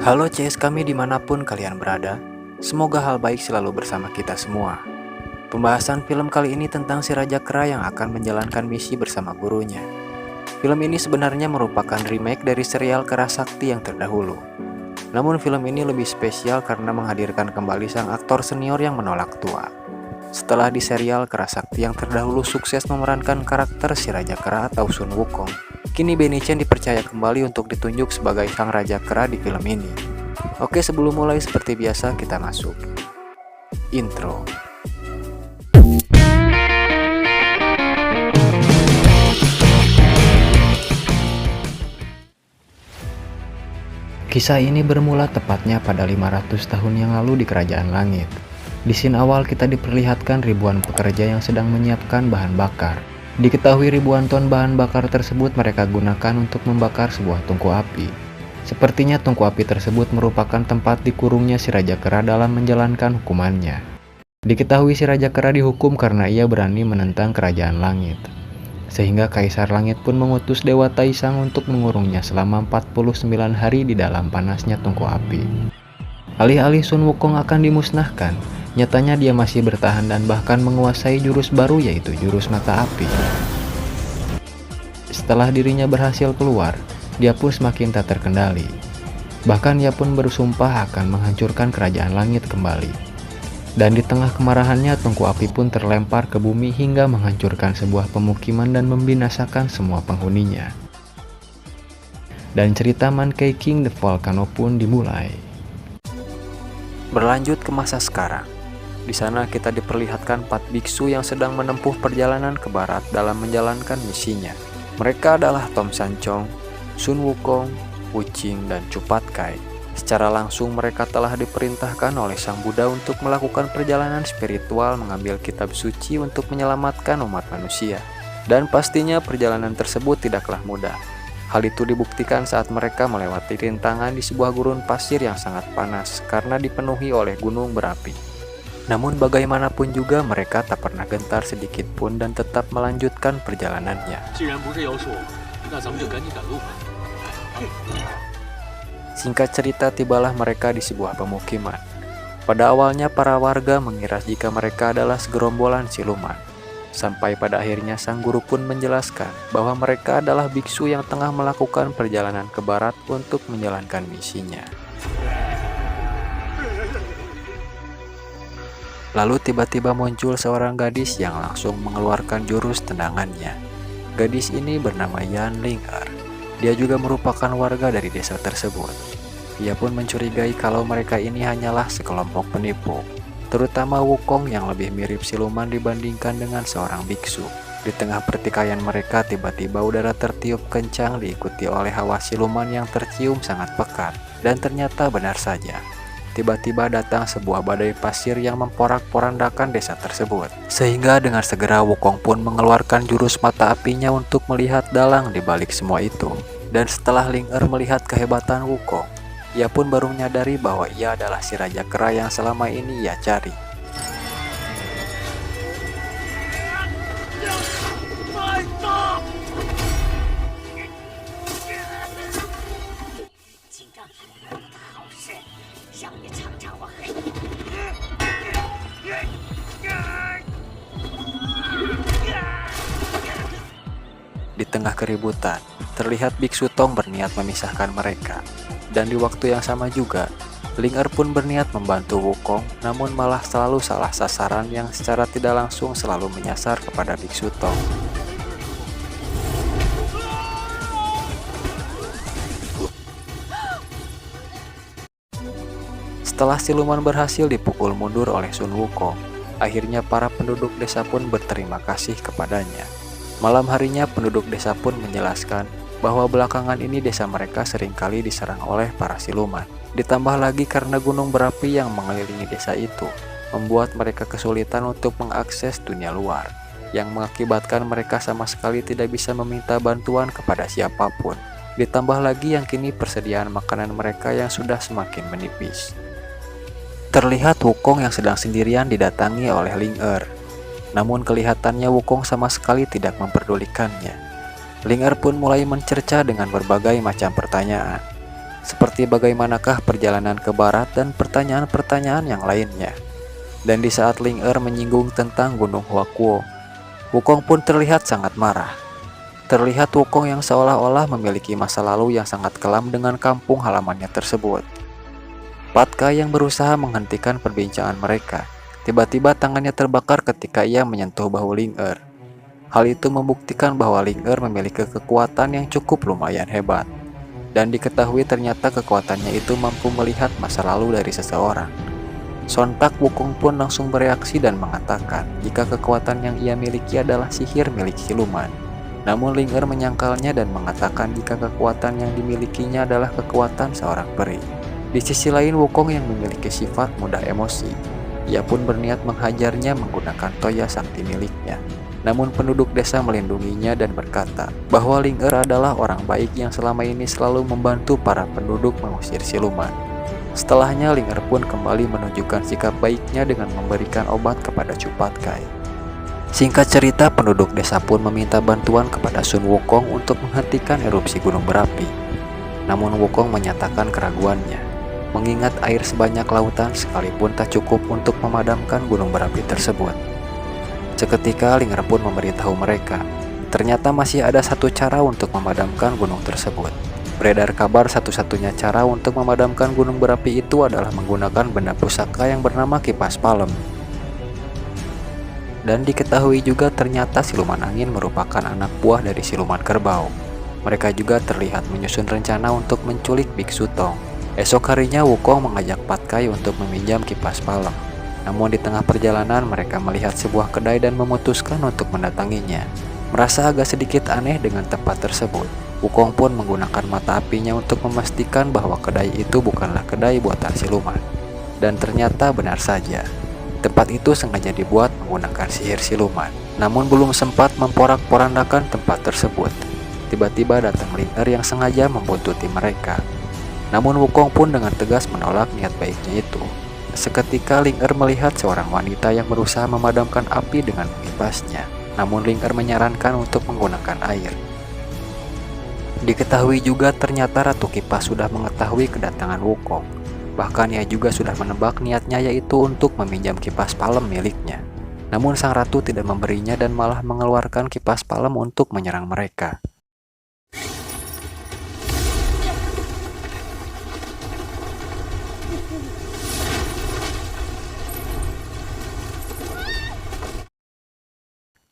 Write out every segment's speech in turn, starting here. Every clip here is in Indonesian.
Halo CS kami dimanapun kalian berada, semoga hal baik selalu bersama kita semua. Pembahasan film kali ini tentang si Raja Kera yang akan menjalankan misi bersama gurunya. Film ini sebenarnya merupakan remake dari serial Kera Sakti yang terdahulu. Namun film ini lebih spesial karena menghadirkan kembali sang aktor senior yang menolak tua. Setelah di serial Kera Sakti yang terdahulu sukses memerankan karakter si Raja Kera atau Sun Wukong, kini Benny Chen dipercaya kembali untuk ditunjuk sebagai sang Raja Kera di film ini. Oke, sebelum mulai seperti biasa kita masuk intro. Kisah ini bermula tepatnya pada 500 tahun yang lalu di Kerajaan Langit. Di scene awal kita diperlihatkan ribuan pekerja yang sedang menyiapkan bahan bakar. Diketahui ribuan ton bahan bakar tersebut mereka gunakan untuk membakar sebuah tungku api. Sepertinya tungku api tersebut merupakan tempat dikurungnya si Raja Kera dalam menjalankan hukumannya. Diketahui si Raja Kera dihukum karena ia berani menentang Kerajaan Langit. Sehingga Kaisar Langit pun mengutus Dewa Taisang untuk mengurungnya selama 49 hari di dalam panasnya tungku api. Alih-alih Sun Wukong akan dimusnahkan, nyatanya dia masih bertahan dan bahkan menguasai jurus baru yaitu jurus mata api. Setelah dirinya berhasil keluar, dia pun semakin tak terkendali. Bahkan ia pun bersumpah akan menghancurkan Kerajaan Langit kembali. Dan di tengah kemarahannya, tungku api pun terlempar ke bumi hingga menghancurkan sebuah pemukiman dan membinasakan semua penghuninya. Dan cerita Monkey King The Volcano pun dimulai. Berlanjut ke masa sekarang. Di sana kita diperlihatkan 4 biksu yang sedang menempuh perjalanan ke barat dalam menjalankan misinya. Mereka adalah Tom Sanchong, Sun Wukong, Wu Qing, dan Cupat Kai. Secara langsung mereka telah diperintahkan oleh Sang Buddha untuk melakukan perjalanan spiritual mengambil kitab suci untuk menyelamatkan umat manusia. Dan pastinya perjalanan tersebut tidaklah mudah. Hal itu dibuktikan saat mereka melewati rintangan di sebuah gurun pasir yang sangat panas karena dipenuhi oleh gunung berapi. Namun bagaimanapun juga mereka tak pernah gentar sedikit pun dan tetap melanjutkan perjalanannya. Singkat cerita, tibalah mereka di sebuah pemukiman. Pada awalnya para warga mengira jika mereka adalah segerombolan siluman. Sampai pada akhirnya sang guru pun menjelaskan bahwa mereka adalah biksu yang tengah melakukan perjalanan ke barat untuk menjalankan misinya. Lalu tiba-tiba muncul seorang gadis yang langsung mengeluarkan jurus tendangannya. Gadis ini bernama Yan Ling-er. Dia juga merupakan warga dari desa tersebut. Ia pun mencurigai kalau mereka ini hanyalah sekelompok penipu, terutama Wukong yang lebih mirip siluman dibandingkan dengan seorang biksu. Di tengah pertikaian mereka, tiba-tiba udara tertiup kencang diikuti oleh hawa siluman yang tercium sangat pekat. Dan ternyata benar saja. Tiba-tiba datang sebuah badai pasir yang memporak-porandakan desa tersebut. Sehingga dengan segera Wukong pun mengeluarkan jurus mata apinya untuk melihat dalang di balik semua itu. Dan setelah Ling-er melihat kehebatan Wukong, ia pun baru menyadari bahwa ia adalah si Raja Kera yang selama ini ia cari. Di tengah keributan, terlihat Biksu Tong berniat memisahkan mereka. Dan di waktu yang sama juga, Ling-er pun berniat membantu Wukong, namun malah selalu salah sasaran yang secara tidak langsung selalu menyasar kepada Biksu Tong. Setelah siluman berhasil dipukul mundur oleh Sun Wukong, akhirnya para penduduk desa pun berterima kasih kepadanya. Malam harinya penduduk desa pun menjelaskan bahwa belakangan ini desa mereka seringkali diserang oleh para siluman. Ditambah lagi karena gunung berapi yang mengelilingi desa itu, membuat mereka kesulitan untuk mengakses dunia luar, yang mengakibatkan mereka sama sekali tidak bisa meminta bantuan kepada siapapun. Ditambah lagi yang kini persediaan makanan mereka yang sudah semakin menipis. Terlihat Wukong yang sedang sendirian didatangi oleh Ling-er. Namun kelihatannya Wukong sama sekali tidak memperdulikannya. Ling-er pun mulai mencerca dengan berbagai macam pertanyaan. seperti bagaimanakah perjalanan ke barat dan pertanyaan-pertanyaan yang lainnya. Dan di saat Ling Er menyinggung tentang Gunung Huakuo, Wukong pun terlihat sangat marah. Terlihat Wukong yang seolah-olah memiliki masa lalu yang sangat kelam dengan kampung halamannya tersebut. Pat Kai yang berusaha menghentikan perbincangan mereka, tiba-tiba tangannya terbakar ketika ia menyentuh bahu Ling Er. Hal itu membuktikan bahwa Ling Er memiliki kekuatan yang cukup lumayan hebat. Dan diketahui ternyata kekuatannya itu mampu melihat masa lalu dari seseorang. Sontak Wukong pun langsung bereaksi dan mengatakan jika kekuatan yang ia miliki adalah sihir milik siluman. Namun Ling Er menyangkalnya dan mengatakan jika kekuatan yang dimilikinya adalah kekuatan seorang peri. Di sisi lain Wukong yang memiliki sifat mudah emosi. Ia pun berniat menghajarnya menggunakan toya sakti miliknya. Namun penduduk desa melindunginya dan berkata bahwa Ling Er adalah orang baik yang selama ini selalu membantu para penduduk mengusir siluman. Setelahnya Ling Er pun kembali menunjukkan sikap baiknya dengan memberikan obat kepada Chu Pat Kai. Singkat cerita, penduduk desa pun meminta bantuan kepada Sun Wukong untuk menghentikan erupsi gunung berapi. Namun Wukong menyatakan keraguannya, mengingat air sebanyak lautan sekalipun tak cukup untuk memadamkan gunung berapi tersebut. Seketika Ling Er pun memberitahu mereka, ternyata masih ada satu cara untuk memadamkan gunung tersebut. Beredar kabar satu-satunya cara untuk memadamkan gunung berapi itu adalah menggunakan benda pusaka yang bernama kipas palem. Dan diketahui juga ternyata siluman angin merupakan anak buah dari siluman kerbau. Mereka juga terlihat menyusun rencana untuk menculik Biksu Tong. Esok harinya Wukong mengajak Pat Kai untuk meminjam kipas palem. Namun di tengah perjalanan mereka melihat sebuah kedai dan memutuskan untuk mendatanginya. Merasa agak sedikit aneh dengan tempat tersebut, Wukong pun menggunakan mata apinya untuk memastikan bahwa kedai itu bukanlah kedai buatan siluman. Dan ternyata benar saja, tempat itu sengaja dibuat menggunakan sihir siluman. Namun belum sempat memporak-porandakan tempat tersebut, tiba-tiba datang Ling Er yang sengaja membuntuti mereka. Namun Wukong pun dengan tegas menolak niat baiknya itu. Seketika Ling Er melihat seorang wanita yang berusaha memadamkan api dengan mengipasnya. Namun Ling Er menyarankan untuk menggunakan air. Diketahui juga ternyata Ratu Kipas sudah mengetahui kedatangan Wukong. Bahkan ia juga sudah menebak niatnya, yaitu untuk meminjam kipas palem miliknya. Namun sang ratu tidak memberinya dan malah mengeluarkan kipas palem untuk menyerang mereka.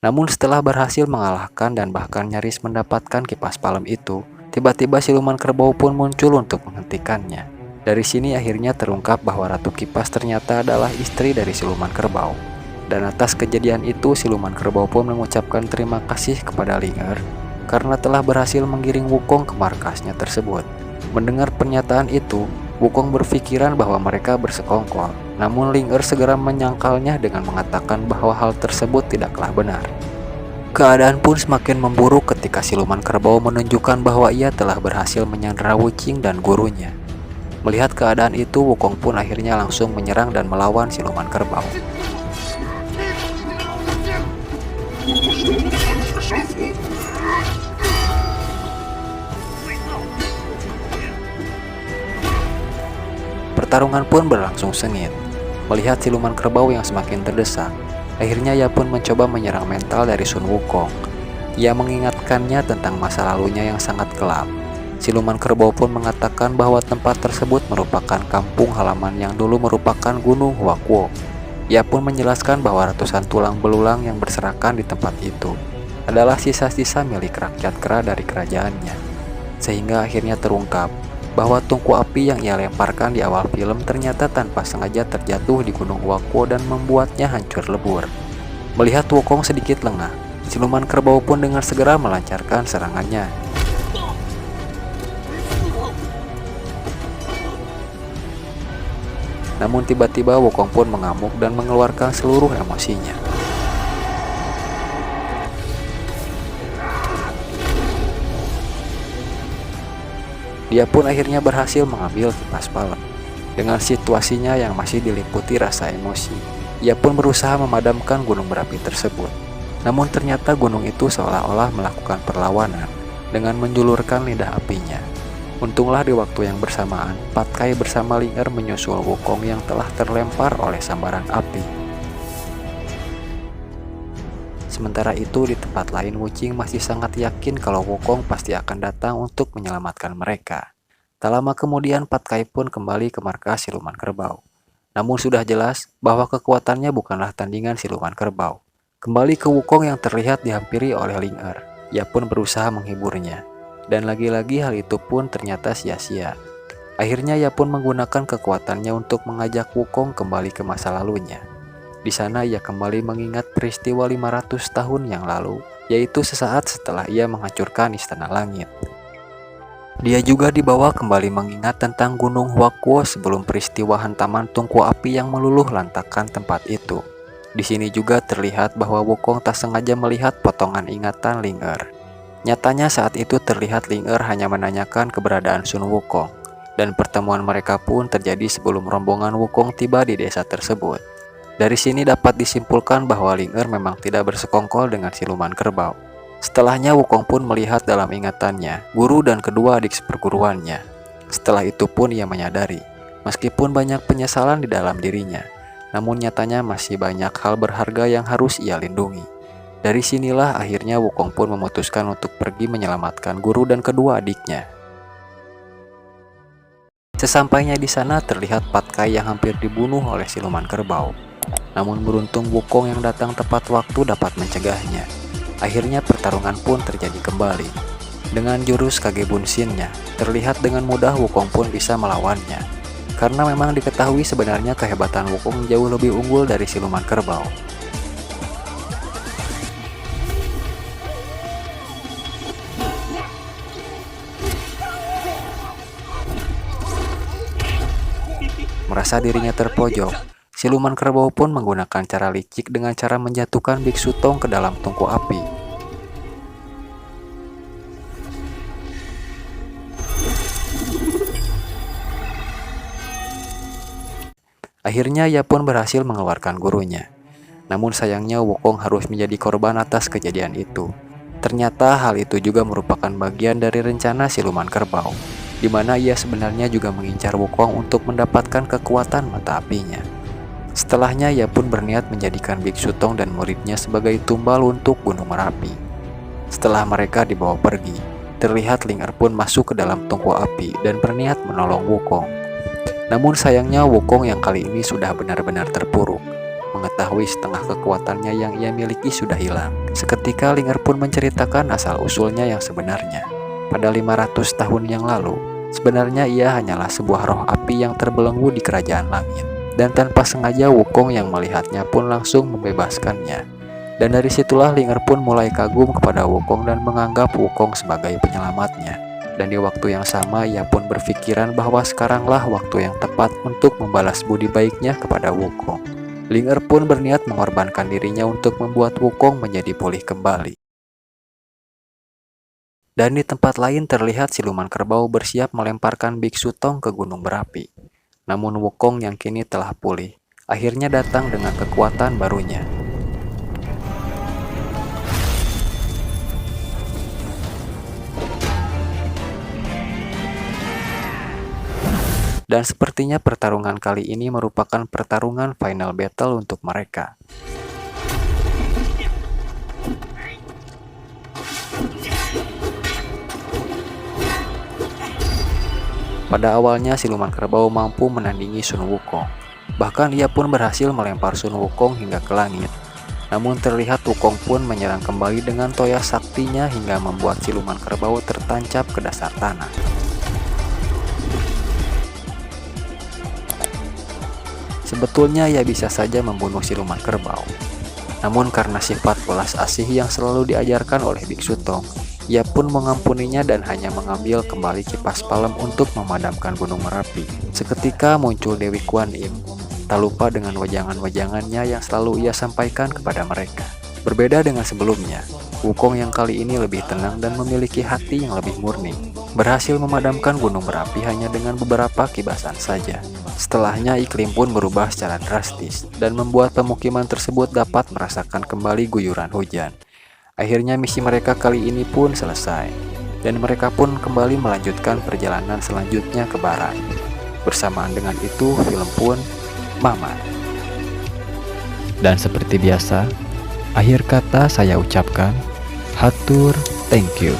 Namun setelah berhasil mengalahkan dan bahkan nyaris mendapatkan kipas palem itu, tiba-tiba siluman kerbau pun muncul untuk menghentikannya. Dari sini akhirnya terungkap bahwa Ratu Kipas ternyata adalah istri dari siluman kerbau. Dan atas kejadian itu siluman kerbau pun mengucapkan terima kasih kepada Ling Er karena telah berhasil menggiring Wukong ke markasnya tersebut. Mendengar pernyataan itu, Wukong berpikiran bahwa mereka bersekongkol. Namun Ling Er segera menyangkalnya dengan mengatakan bahwa hal tersebut tidaklah benar. Keadaan pun semakin memburuk ketika siluman kerbau menunjukkan bahwa ia telah berhasil menyandera Wuqing dan gurunya. Melihat keadaan itu, Wukong pun akhirnya langsung menyerang dan melawan siluman kerbau. Pertarungan pun berlangsung sengit. Melihat siluman kerbau yang semakin terdesak, akhirnya ia pun mencoba menyerang mental dari Sun Wukong. Ia mengingatkannya tentang masa lalunya yang sangat kelam. Siluman kerbau pun mengatakan bahwa tempat tersebut merupakan kampung halaman yang dulu merupakan Gunung Huakuo. Ia pun menjelaskan bahwa ratusan tulang belulang yang berserakan di tempat itu adalah sisa-sisa milik rakyat kera dari kerajaannya. Sehingga akhirnya terungkap bahwa tungku api yang ia lemparkan di awal film ternyata tanpa sengaja terjatuh di Gunung Huakuo dan membuatnya hancur lebur. Melihat Wukong sedikit lengah, siluman kerbau pun dengan segera melancarkan serangannya. Namun tiba-tiba Wukong pun mengamuk dan mengeluarkan seluruh emosinya. Dia pun akhirnya berhasil mengambil kipas palem. Dengan situasinya yang masih diliputi rasa emosi, ia pun berusaha memadamkan gunung berapi tersebut. Namun ternyata gunung itu seolah-olah melakukan perlawanan dengan menjulurkan lidah apinya. Untunglah di waktu yang bersamaan, Patkai bersama Ling Er menyusul Wukong yang telah terlempar oleh sambaran api. Sementara itu di tempat lain Wuqing masih sangat yakin kalau Wukong pasti akan datang untuk menyelamatkan mereka. Tak lama kemudian Patkai pun kembali ke markas siluman kerbau. Namun sudah jelas bahwa kekuatannya bukanlah tandingan siluman kerbau. Kembali ke Wukong yang terlihat dihampiri oleh Ling Er. Ia pun berusaha menghiburnya. Dan lagi-lagi hal itu pun ternyata sia-sia. Akhirnya ia pun menggunakan kekuatannya untuk mengajak Wukong kembali ke masa lalunya. Di sana ia kembali mengingat peristiwa 500 tahun yang lalu, yaitu sesaat setelah ia menghancurkan Istana Langit. Dia juga dibawa kembali mengingat tentang Gunung Huakuo sebelum peristiwa hantaman tungku api yang meluluh lantakkan tempat itu. Di sini juga terlihat bahwa Wukong tak sengaja melihat potongan ingatan Ling Er. Nyatanya saat itu terlihat Ling Er hanya menanyakan keberadaan Sun Wukong, dan pertemuan mereka pun terjadi sebelum rombongan Wukong tiba di desa tersebut. Dari sini dapat disimpulkan bahwa Ling Er memang tidak bersekongkol dengan siluman kerbau. Setelahnya Wukong pun melihat dalam ingatannya guru dan kedua adik seperguruannya. Setelah itu pun ia menyadari, meskipun banyak penyesalan di dalam dirinya, namun nyatanya masih banyak hal berharga yang harus ia lindungi. Dari sinilah akhirnya Wukong pun memutuskan untuk pergi menyelamatkan guru dan kedua adiknya. Sesampainya di sana terlihat Patkai yang hampir dibunuh oleh siluman kerbau. Namun beruntung Wukong yang datang tepat waktu dapat mencegahnya. Akhirnya pertarungan pun terjadi kembali. Dengan jurus Kage Bunshin-nya, terlihat dengan mudah Wukong pun bisa melawannya. Karena memang diketahui sebenarnya kehebatan Wukong jauh lebih unggul dari siluman kerbau. Merasa dirinya terpojok, siluman kerbau pun menggunakan cara licik dengan cara menjatuhkan Biksu Tong ke dalam tungku api. Akhirnya ia pun berhasil mengeluarkan gurunya. Namun sayangnya Wukong harus menjadi korban atas kejadian itu. Ternyata hal itu juga merupakan bagian dari rencana siluman kerbau, di mana ia sebenarnya juga mengincar Wukong untuk mendapatkan kekuatan mata apinya. Setelahnya ia pun berniat menjadikan Biksu Tong dan muridnya sebagai tumbal untuk Gunung Merapi. Setelah mereka dibawa pergi, terlihat Ling Er pun masuk ke dalam tungku api dan berniat menolong Wukong. Namun sayangnya Wukong yang kali ini sudah benar-benar terpuruk. Mengetahui setengah kekuatannya yang ia miliki sudah hilang. Seketika Ling Er pun menceritakan asal-usulnya yang sebenarnya. Pada 500 tahun yang lalu, sebenarnya ia hanyalah sebuah roh api yang terbelenggu di kerajaan langit. Dan tanpa sengaja Wukong yang melihatnya pun langsung membebaskannya. Dan dari situlah Ling Er pun mulai kagum kepada Wukong dan menganggap Wukong sebagai penyelamatnya. Dan di waktu yang sama ia pun berpikiran bahwa sekaranglah waktu yang tepat untuk membalas budi baiknya kepada Wukong. Ling Er pun berniat mengorbankan dirinya untuk membuat Wukong menjadi pulih kembali. Dan di tempat lain terlihat siluman kerbau bersiap melemparkan Biksu Tong ke gunung berapi. Namun Wukong yang kini telah pulih, akhirnya datang dengan kekuatan barunya. Dan sepertinya pertarungan kali ini merupakan pertarungan final battle untuk mereka. Pada awalnya siluman kerbau mampu menandingi Sun Wukong. Bahkan ia pun berhasil melempar Sun Wukong hingga ke langit. Namun terlihat Wukong pun menyerang kembali dengan toya saktinya hingga membuat siluman kerbau tertancap ke dasar tanah. Sebetulnya ia bisa saja membunuh siluman kerbau. Namun karena sifat welas asih yang selalu diajarkan oleh Biksu Tong, ia pun mengampuninya dan hanya mengambil kembali kipas palem untuk memadamkan gunung Merapi. Seketika muncul Dewi Kuan Im, tak lupa dengan wejangan-wejangannya yang selalu ia sampaikan kepada mereka. Berbeda dengan sebelumnya, Wukong yang kali ini lebih tenang dan memiliki hati yang lebih murni. Berhasil memadamkan gunung Merapi hanya dengan beberapa kibasan saja. Setelahnya iklim pun berubah secara drastis dan membuat pemukiman tersebut dapat merasakan kembali guyuran hujan. Akhirnya misi mereka kali ini pun selesai. dan mereka pun kembali melanjutkan perjalanan selanjutnya ke barat. Bersamaan dengan itu, film pun mamat. Dan seperti biasa, akhir kata saya ucapkan, hatur thank you.